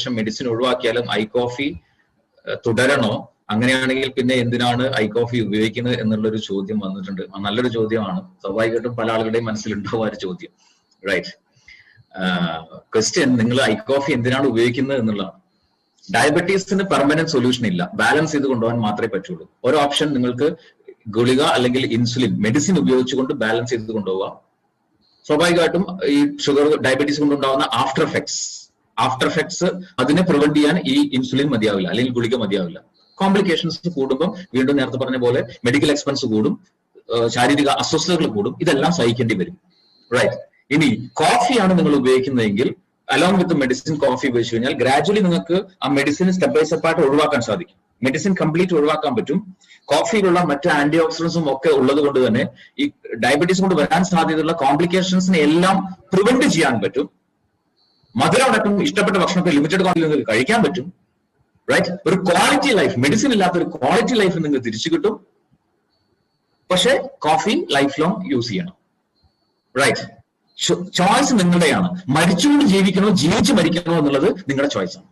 ശേഷം medicine ഒഴിവാക്കിയാലും I coffee തുടരണോ? അങ്ങനെയാണെങ്കിൽ പിന്നെ എന്തിനാണ് ഐ കോഫി ഉപയോഗിക്കുന്നത് എന്നുള്ളൊരു ചോദ്യം വന്നിട്ടുണ്ട്. നല്ലൊരു ചോദ്യമാണ്. സ്വാഭാവികമായിട്ടും പല ആളുകളുടെയും മനസ്സിലുണ്ടാവുക ഒരു ചോദ്യം. റൈറ്റ്. ക്വസ്റ്റ്യൻ, നിങ്ങൾ ഐ കോഫി എന്തിനാണ് ഉപയോഗിക്കുന്നത് എന്നുള്ളതാണ്. ഡയബറ്റീസിന് പെർമനന്റ് സൊല്യൂഷൻ ഇല്ല. ബാലൻസ് ചെയ്ത് കൊണ്ടുപോകാൻ മാത്രമേ പറ്റുള്ളൂ. ഒരു ഓപ്ഷൻ നിങ്ങൾക്ക് ഗുളിക അല്ലെങ്കിൽ ഇൻസുലിൻ മെഡിസിൻ ഉപയോഗിച്ചുകൊണ്ട് ബാലൻസ് ചെയ്ത് കൊണ്ടുപോവുക. സ്വാഭാവികമായിട്ടും ഈ ഷുഗർ ഡയബറ്റീസ് കൊണ്ടുണ്ടാവുന്ന ആഫ്റ്റർ എഫക്ട്സ് അതിനെ പ്രിവെന്റ് ചെയ്യാൻ ഈ ഇൻസുലിൻ മതിയാവില്ല, അല്ലെങ്കിൽ ഗുളിക മതിയാവില്ല. കോംപ്ലിക്കേഷൻസ് കൂടുമ്പോൾ വീണ്ടും നേരത്തെ പറഞ്ഞ പോലെ മെഡിക്കൽ എക്സ്പെൻസ് കൂടും, ശാരീരിക അസ്വസ്ഥതകൾ കൂടും, ഇതെല്ലാം സഹിക്കേണ്ടി വരും. റൈറ്റ്. ഇനി കോഫിയാണ് നിങ്ങൾ ഉപയോഗിക്കുന്നതെങ്കിൽ അലോങ് വിത്ത് മെഡിസിൻ കോഫി ഉപയോഗിച്ചു കഴിഞ്ഞാൽ ഗ്രാജുവലി നിങ്ങൾക്ക് ആ മെഡിസിൻ സ്റ്റെപ്പ് ബൈ സ്റ്റെപ്പ് ആയിട്ട് ഒഴിവാക്കാൻ സാധിക്കും. മെഡിസിൻ കംപ്ലീറ്റ് ഒഴിവാക്കാൻ പറ്റും. കോഫിയിലുള്ള മറ്റ് ആന്റി ഓക്സിഡൻസും ഒക്കെ ഉള്ളത് കൊണ്ട് തന്നെ ഈ ഡയബറ്റീസ് കൊണ്ട് വരാൻ സാധ്യതയുള്ള കോംപ്ലിക്കേഷൻസിനെ എല്ലാം പ്രിവെന്റ് ചെയ്യാൻ പറ്റും. മധുരം അടക്കം ഇഷ്ടപ്പെട്ട ഭക്ഷണത്തെ ലിമിറ്റഡ് ക്വാണ്ടിറ്റി നിങ്ങൾക്ക് കഴിക്കാൻ പറ്റും. റൈറ്റ്. ഒരു ക്വാളിറ്റി ലൈഫ്, മെഡിസിൻ ഇല്ലാത്ത ഒരു ക്വാളിറ്റി ലൈഫ് നിങ്ങൾക്ക് തിരിച്ചു കിട്ടും. പക്ഷെ കോഫി ലൈഫ് ലോങ് യൂസ് ചെയ്യണം. റൈറ്റ്. ചോയ്സ് നിങ്ങളുടെയാണ്. മരിച്ചുകൊണ്ട് ജീവിക്കണോ ജീവിച്ച് മരിക്കണോ എന്നുള്ളത് നിങ്ങളുടെ ചോയ്സാണ്.